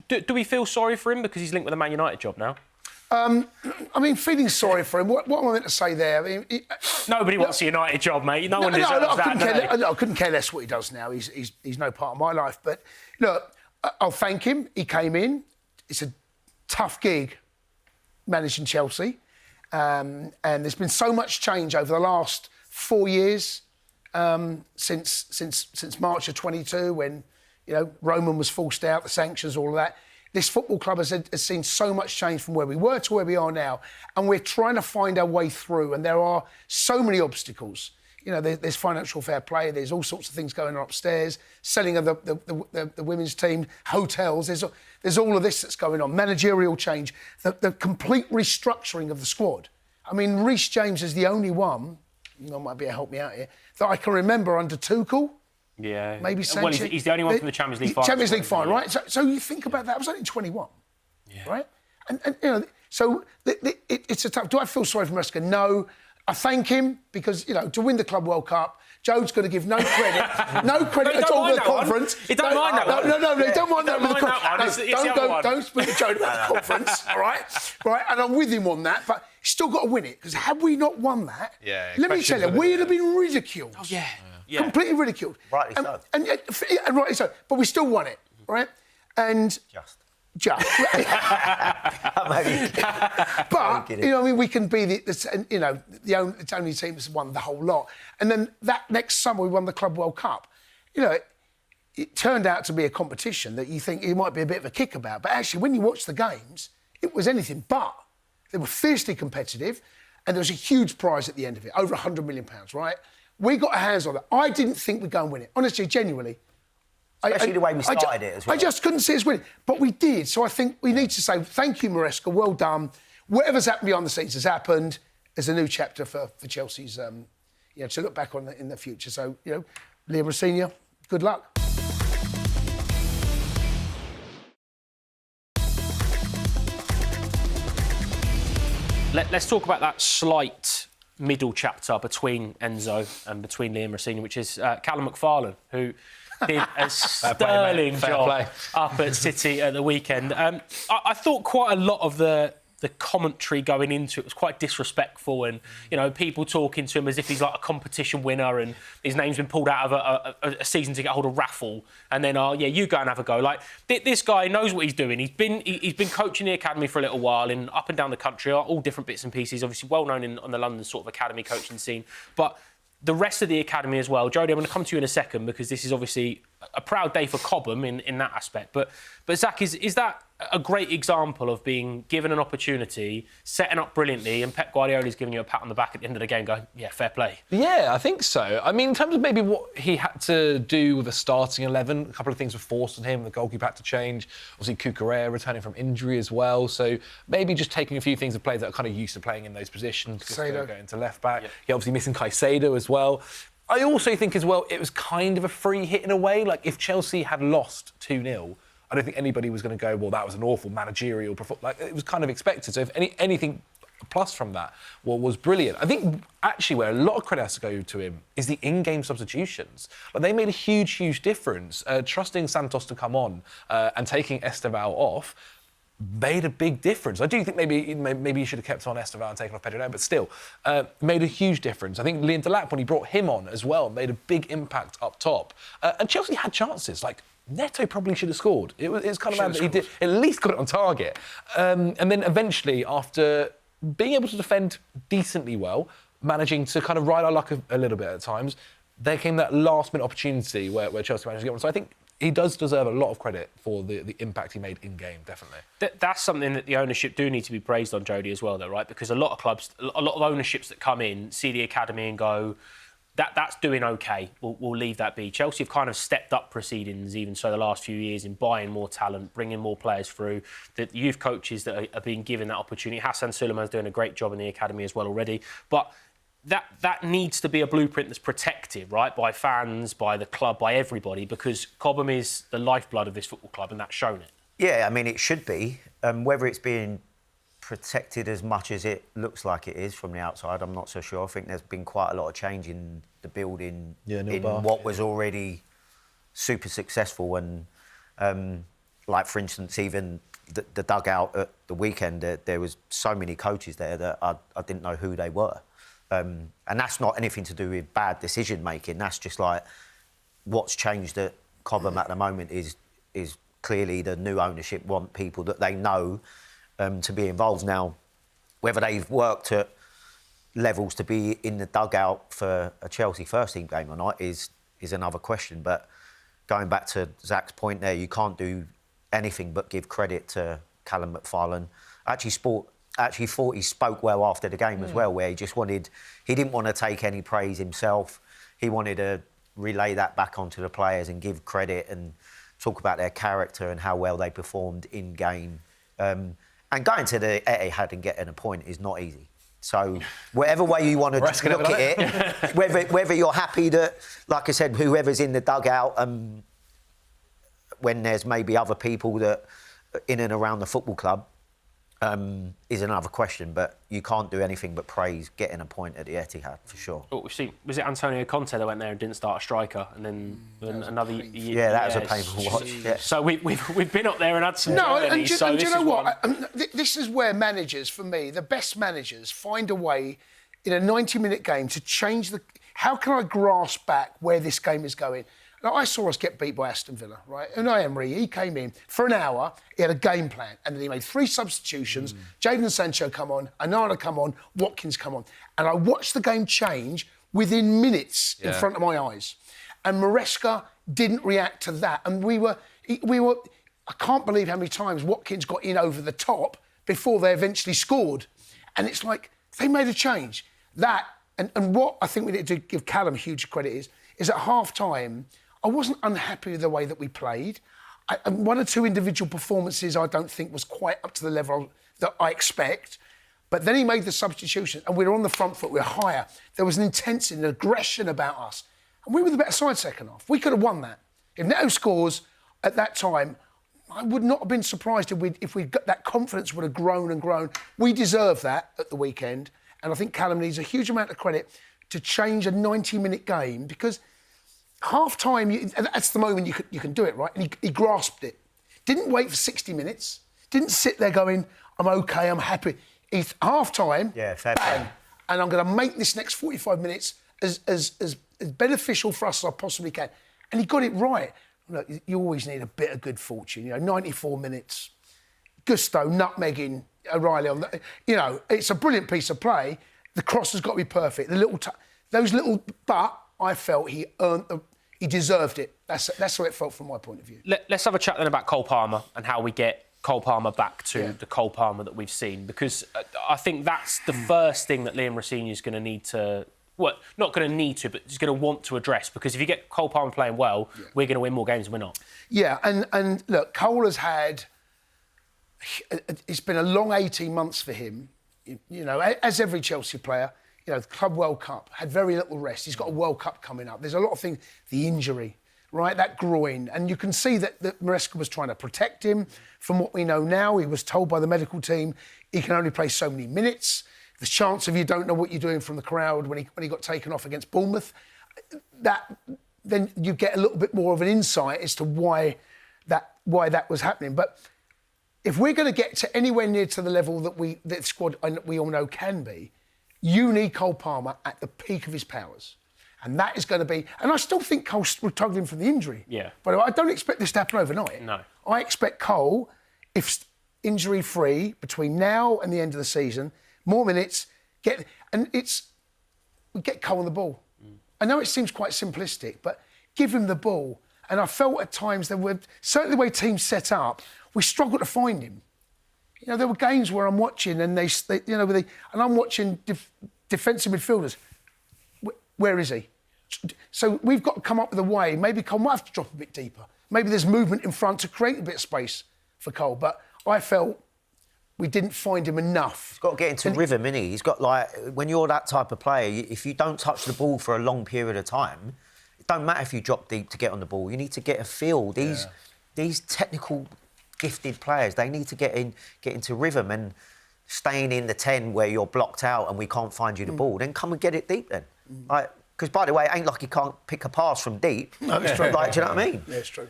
Do we feel sorry for him because he's linked with a Man United job now? I mean, feeling sorry for him. What am I meant to say there? I mean, nobody wants a United job, mate. No one deserves that. I couldn't care less what he does now. He's no part of my life. But look, I'll thank him. He came in. It's a tough gig managing Chelsea, and there's been so much change over the last 4 years since March of 22, when Roman was forced out, the sanctions, all of that. This football club has seen so much change from where we were to where we are now, and we're trying to find our way through. And there are so many obstacles. There's financial fair play. There's all sorts of things going on upstairs. Selling of the women's team, hotels. There's all of this that's going on. Managerial change. The complete restructuring of the squad. I mean, Reece James is the only one. You might be able to help me out here. That I can remember under Tuchel. Yeah. Maybe Sanchez. Well, he's the only one from the Champions League final. Champions League final, right? So you think about that. I was only 21, right? And so it's a tough. Do I feel sorry for Maresca? No. I thank him because to win the Club World Cup, Joe's going to give no credit, at all to the conference. He don't mind that one. No, he don't mind that one. Don't speak to Joe about the conference, all right? Right, and I'm with him on that, but he's still got to win it because had we not won that, let me tell you, we'd have been ridiculed. Oh yeah. Completely ridiculed. Rightly so. And rightly so. But we still won it, right? And Just. But we can be the only team that's won the whole lot. And then that next summer we won the Club World Cup. It turned out to be a competition that you think it might be a bit of a kick about, but actually when you watch the games, it was anything but. They were fiercely competitive, and there was a huge prize at the end of it, over £100 million, right? We got our hands on it. I didn't think we'd go and win it. Honestly, genuinely. Especially the way we started it as well. I just couldn't see us winning. But we did. So I think we need to say thank you, Maresca. Well done. Whatever's happened behind the scenes has happened. There's a new chapter for Chelsea's, to look back on in the future. So, Liam Rosenior, good luck. Let's talk about that slight middle chapter between Enzo and between Liam Rosenior, which is Callum McFarlane, who did a sterling job up at City at the weekend. I thought quite a lot of the commentary going into it was quite disrespectful, and people talking to him as if he's like a competition winner and his name's been pulled out of a season ticket holder raffle, and then you go and have a go. Like this guy knows what he's doing. He's been coaching the academy for a little while in up and down the country, all different bits and pieces. Obviously well known on the London sort of academy coaching scene, but the rest of the academy as well. Jodie, I'm going to come to you in a second because this is obviously a proud day for Cobham in that aspect. But Zach, is that a great example of being given an opportunity, setting up brilliantly, and Pep Guardiola's giving you a pat on the back at the end of the game going, yeah, fair play? Yeah, I think so. I mean, in terms of maybe what he had to do with the starting 11, a couple of things were forced on him. The goalkeeper had to change. Obviously, Cucurella returning from injury as well. So maybe just taking a few things of players that are kind of used to playing in those positions. Going to left-back. Yeah. You're obviously missing Caicedo as well. I also think as well, it was kind of a free hit in a way. Like, if Chelsea had lost 2-0, I don't think anybody was going to go, well, that was an awful managerial performance. Like, it was kind of expected. So if anything plus from that was brilliant. I think actually where a lot of credit has to go to him is the in-game substitutions. Like, they made a huge, huge difference. Trusting Santos to come on and taking Esteval off made a big difference. I do think maybe you should have kept on Esteval and taken off Pedro, but still, made a huge difference. I think Liam Delap, when he brought him on as well, made a big impact up top. And Chelsea had chances. Like, Neto probably should have scored. It's kind of mad that he did at least got it on target. And then eventually, after being able to defend decently well, managing to kind of ride our luck a little bit at times, there came that last-minute opportunity where Chelsea managed to get one. So I think he does deserve a lot of credit for the impact he made in-game, definitely. That's something that the ownership do need to be praised on, Jodie, as well, though, right? Because a lot of clubs, a lot of ownerships that come in, see the academy and go, that's doing OK, we'll leave that be. Chelsea have kind of stepped up proceedings, even so, the last few years in buying more talent, bringing more players through. The youth coaches that are being given that opportunity. Hassan Suleiman's doing a great job in the academy as well already. But that needs to be a blueprint that's protected, right, by fans, by the club, by everybody, because Cobham is the lifeblood of this football club, and that's shown it. Yeah, I mean, it should be. Whether it's being protected as much as it looks like it is from the outside, I'm not so sure. I think there's been quite a lot of change in the building, in what was already super successful, and like, for instance, even the dugout at the weekend, there was so many coaches there that I didn't know who they were. And that's not anything to do with bad decision-making. That's just, like, what's changed at Cobham at the moment is clearly the new ownership want people that they know to be involved. Now, whether they've worked at levels to be in the dugout for a Chelsea first-team game or not is another question. But going back to Zach's point there, you can't do anything but give credit to Callum McFarlane. I actually thought he spoke well after the game as well, where he didn't want to take any praise himself. He wanted to relay that back onto the players and give credit and talk about their character and how well they performed in game. And going to the Etihad and getting a point is not easy. So whatever way you want to look at it, whether you're happy that, like I said, whoever's in the dugout, when there's maybe other people that in and around the football club, is another question. But you can't do anything but praise getting a point at the Etihad, for sure. But we've seen, was it Antonio Conte that went there and didn't start a striker, and then another year? Yeah, that was a painful watch. Yeah. So we've been up there and had some journeys. so do you know what? This is where managers, for me, the best managers, find a way in a 90-minute game to change the... How can I grasp back where this game is going? Now, I saw us get beat by Aston Villa, right? Unai Emery, he came in for an hour, he had a game plan, and then he made 3 substitutions. Jadon Sancho come on, Onana come on, Watkins come on. And I watched the game change within minutes in front of my eyes. And Maresca didn't react to that. And we were... I can't believe how many times Watkins got in over the top before they eventually scored. And it's like, they made a change. That, and what I think we need to give Callum huge credit is at half-time, I wasn't unhappy with the way that we played. And 1 or 2 individual performances I don't think was quite up to the level that I expect. But then he made the substitution and we were on the front foot, we were higher. There was an intensity, an aggression about us. And we were the better side second half. We could have won that. If Neto scores at that time, I would not have been surprised if we got that confidence would have grown and grown. We deserve that at the weekend. And I think Callum needs a huge amount of credit to change a 90-minute game because... half-time, that's the moment you can do it, right? And he grasped it. Didn't wait for 60 minutes. Didn't sit there going, I'm OK, I'm happy. He's half-time, fair play. And I'm going to make this next 45 minutes as beneficial for us as I possibly can. And he got it right. Look, you always need a bit of good fortune. 94 minutes, Gusto nutmegging O'Reilly on the... it's a brilliant piece of play. The cross has got to be perfect. But I felt he deserved it. That's how it felt from my point of view. Let's have a chat then about Cole Palmer and how we get Cole Palmer back to the Cole Palmer that we've seen, because I think that's the first thing that Liam Rosenior is going to need to... Well, not going to need to, but he's going to want to address, because if you get Cole Palmer playing well, we're going to win more games than we're not. Yeah, and look, Cole has had... It's been a long 18 months for him, as every Chelsea player. The Club World Cup, had very little rest. He's got a World Cup coming up. There's a lot of things, the injury, right, that groin. And you can see that Maresca was trying to protect him. From what we know now, he was told by the medical team he can only play so many minutes. The chance of you don't know what you're doing from the crowd when he got taken off against Bournemouth, then you get a little bit more of an insight as to why that was happening. But if we're going to get to anywhere near to the level that the squad we all know can be, you need Cole Palmer at the peak of his powers. And that is going to be... And I still think Cole's recovering from the injury. Yeah. But I don't expect this to happen overnight. No. I expect Cole, if injury-free, between now and the end of the season, more minutes, get Cole on the ball. I know it seems quite simplistic, but give him the ball. And I felt at times certainly the way teams set up, we struggled to find him. There were games where I'm watching and I'm watching defensive midfielders. Where is he? So we've got to come up with a way. Maybe Cole might have to drop a bit deeper. Maybe there's movement in front to create a bit of space for Cole. But I felt we didn't find him enough. He's got to get into rhythm, innit? He's got, when you're that type of player, if you don't touch the ball for a long period of time, it don't matter if you drop deep to get on the ball. You need to get a feel. These technical... gifted players, they need to get into rhythm, and staying in the 10 where you're blocked out and we can't find you the ball, then come and get it deep then. Because, by the way, it ain't like you can't pick a pass from deep. No, it's true. Do you know what I mean? Yeah, it's true.